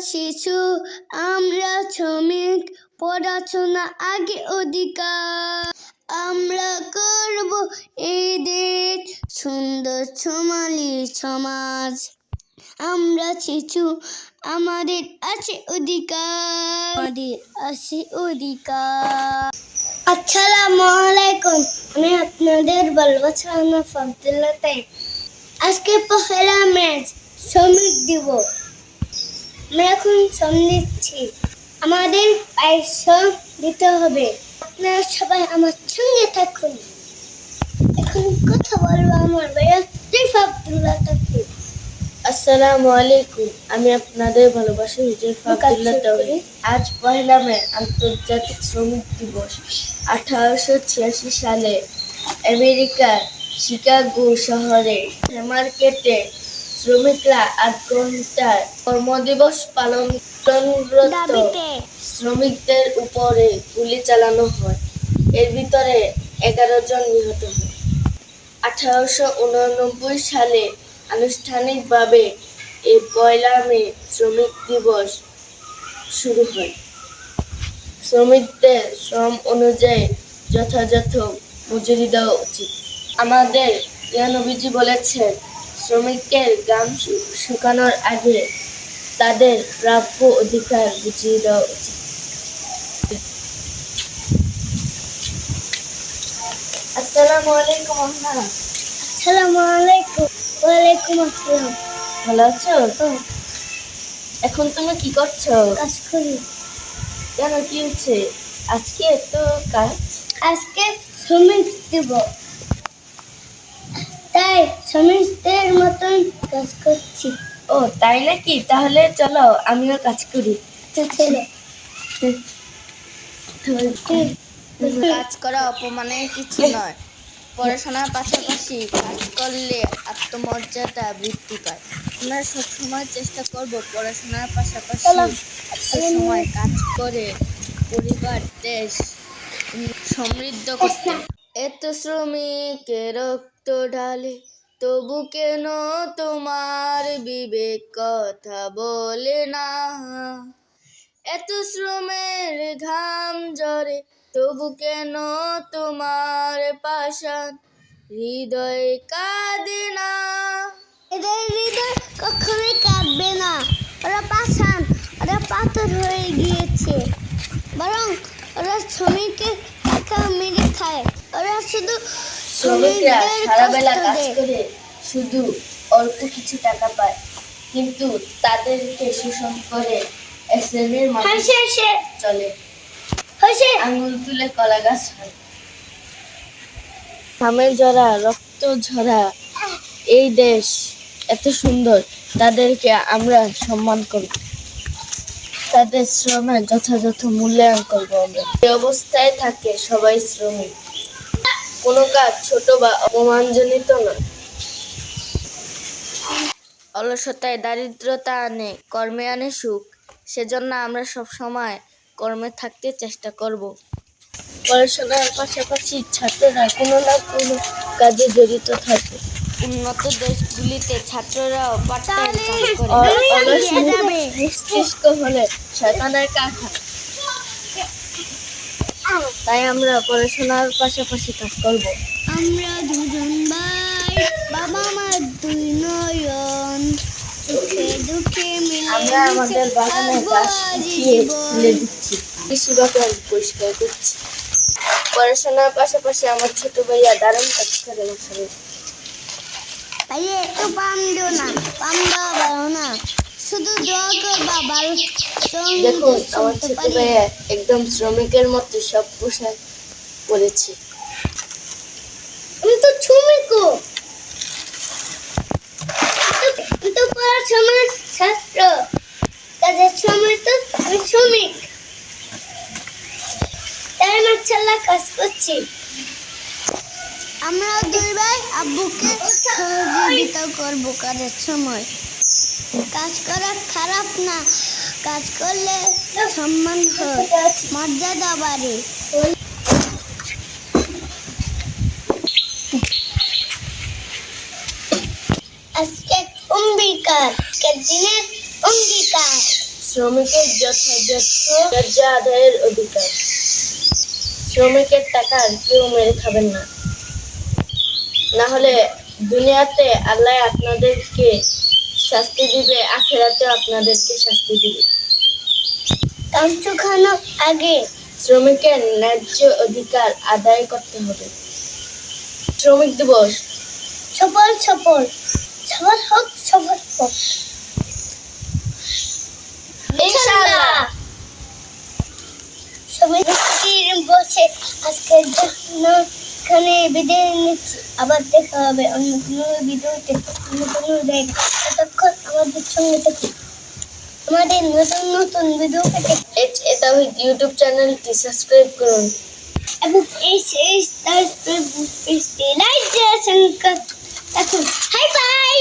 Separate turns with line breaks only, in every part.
শিশু, আমরা শ্রমিক, পড়াশোনা আগে অধিকার। আমরা করব এই দেশ সুন্দর সোনালী সমাজ। আমরা শিশু, আমাদের আছে অধিকার, আমাদের আছে অধিকার। আসসালামু আলাইকুম, আমি আপনাদের ভালোবাসার নাম আব্দুল্লাহ তাইব। আজকে পহেলা মার্চ, শ্রমিক দিবস। আমি এখন শ্রম দিচ্ছি, আমাদের পয়সা দিতে হবে। আপনারা সবাই আমার সঙ্গে থাকুন। এখন কথা বলবো আমার ভাইয়া আব্দুল্লাহ তাইব।
আসসালামু আলাইকুম, আমি আপনাদের ভালোবাসার হুজাইফা আব্দুল্লাহ তাওহীদ। আজ পহেলা মে, আন্তর্জাতিক শ্রমিক দিবস। 1886 সালে আমেরিকার শিকাগো শহরে মার্কেটে শ্রমিকরা 8 ঘন্টার কর্মদিবস পালনরত শ্রমিকদের উপরে গুলি চালানো হয়। এর ভিতরে 11 জন নিহত হয়। 1889 সালে আনুষ্ঠানিকভাবে এই পয়লা মে শ্রমিক দিবস শুরু হয়। শ্রমিকদের শ্রম অনুযায়ী যথাযথ মজুরি দেওয়া উচিত। আমাদের নবীজি বলেছেন, শ্রমিকের ঘাম শুকানোর আগে তাদের প্রাপ্য অধিকার বুঝিয়ে দেওয়া উচিত। আসসালামু আলাইকুম আম্মা।
আসসালামু আলাইকুম। ওয়ালাইকুম আসসালাম।
ভালো আছো? এখন তুমি কি করছো?
কাজ করি।
কেন, কি হচ্ছে আজকে এত কাজ?
আজকে শ্রমিক দিবস, তাই শ্রমিকদের মতন কাজ করছি।
ও তাই নাকি? তাহলে চলো আমিও কাজ করি।
ছেলে
কাজ করা অপমানের কিছু নয়। পড়াশোনার পাশাপাশি কাজ করলে আত্মমর্যাদা বৃদ্ধি পায়। আমরা সবসময় চেষ্টা করব পড়াশোনার পাশাপাশি কিছু সময় কাজ করে পরিবার, দেশ সমৃদ্ধ করতে। এত শ্রমিকের রক্ত ঢালে, তবু কেন তোমার বিবেক কথা বলে না? এত শ্রমের ঘাম ঝরে, তবু কেন তোমার পাষাণ হৃদয় কাঁদে না?
এদের হৃদয় কখনোই কাঁদবে না। ওরা পাষাণ, ওরা পাথর হয়ে গিয়েছে। বরং ওরা শ্রমিকের টাকা মেরে খায়। ওরা শুধু
শ্রমিকরা
শ্রমিকদের
সারা বেলা
কষ্ট
কাজ
দেয়।
করে শুধু অল্প কিছু টাকা পায়, কিন্তু তাদেরকে শোষণ করে এক শ্রেণীর মানুষ চলে। আঙুল তুলে কলা গাছ হয়। ঘামের ঝরা, রক্ত ঝরা এই দেশ এত সুন্দর, তাদেরকে আমরা সম্মান করব। তাদের শ্রমের যথাযথ মূল্যায়ন করব আমরা। এই অবস্থায় থাকে সবাই শ্রমিক। কোনো কাজ ছোট বা অপমানজনিত নয়।
অলসতায় দারিদ্রতা আনে, কর্মে আনে সুখ। সেজন্য আমরা সব সময় কর্মে থাকতে চেষ্টা করব।
পড়াশোনার পাশাপাশি ছাত্ররা কোনো না কোনো কাজে জড়িত থাকে।
উন্নত দেশগুলিতে ছাত্ররাও পার্ট টাইম কাজ করে।
অলস মস্তিষ্ক হলে শয়তানের কারখানা। তাই আমরা পড়াশোনার পাশাপাশি কাজ করব।
আমরা দুজন ভাই, বাবা মার দুই নয়ন, সুখে দুঃখে মিলে
আমরা আমাদের বাগানে গাছ উঠিয়ে তুলে দিচ্ছি, কৃষি বাগান পরিষ্কার করছি। পড়াশোনার পাশাপাশি আমার ছোট ভাইয়া দারুণ কাজ করে বছরে।
ভাইয়া একটু পাম দিও না, পাম দেওয়া ভালো না। শুধু দোয়া করবা ভালো
দেখুন, আমার ছোট ভাইয়া একদম শ্রমিকের মতো সব পোশাক পরেছে।
আমি তো শ্রমিকও, আমি তো পড়াশোনার ছাত্র, কাজের সময় তো আমি শ্রমিক। তাই মাশাআল্লাহ কাজ করছি। আমরা দুই ভাই আব্বুকে সহযোগিতা করব কাজের সময়। কাজ করা খারাপ না, কাজ করলে সম্মান হয়, মর্যাদা বাড়ে। আজকে অঙ্গীকার, দিনের অঙ্গীকার,
শ্রমিকের যথাযথ ন্যায্য আদায়ের অধিকার। শ্রমিকের টাকা কেউ মেরে খাবেন না, না হলে দুনিয়াতে আল্লাহ আপনাদেরকে শাস্তি দিবে, আখেরাতে আপনাদেরকে শাস্তি দিবে।
কাঞ্চু খানো আগে
শ্রমিকের ন্যায্য অধিকার আদায় করতে হবে। শ্রমিক দিবস।
সফল সফল সফল হোক, সফল হোক ইনশাআল্লাহ। সবাই বসে আজকের জন্য এখানে বিদায় নিচ্ছি। আবার দেখা হবে অন্য কোনো ভিডিওতে, অন্য কোনো জায়গায়। ততক্ষণ আমাদের সঙ্গে থাকুন। আমাদের নতুন নতুন ভিডিও পেতে
তাওহীদ ইউটিউব চ্যানেলটি সাবস্ক্রাইব করুন
এবং এই তার পেজটি লাইক দিয়ে সঙ্গে থাকুন। হাই বাই,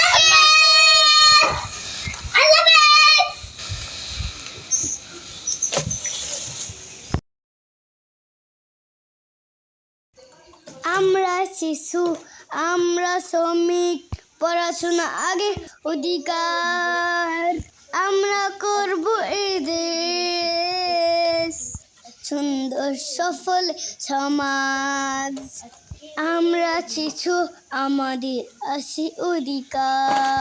আল্লাহ হাফেজ। আমরা শিশু, আমরা শ্রমিক, পড়াশোনা আগে অধিকার। আমরা করব এই দেশ সুন্দর সফল সমাজ। আমরা শিশু, আমাদের আছে অধিকার।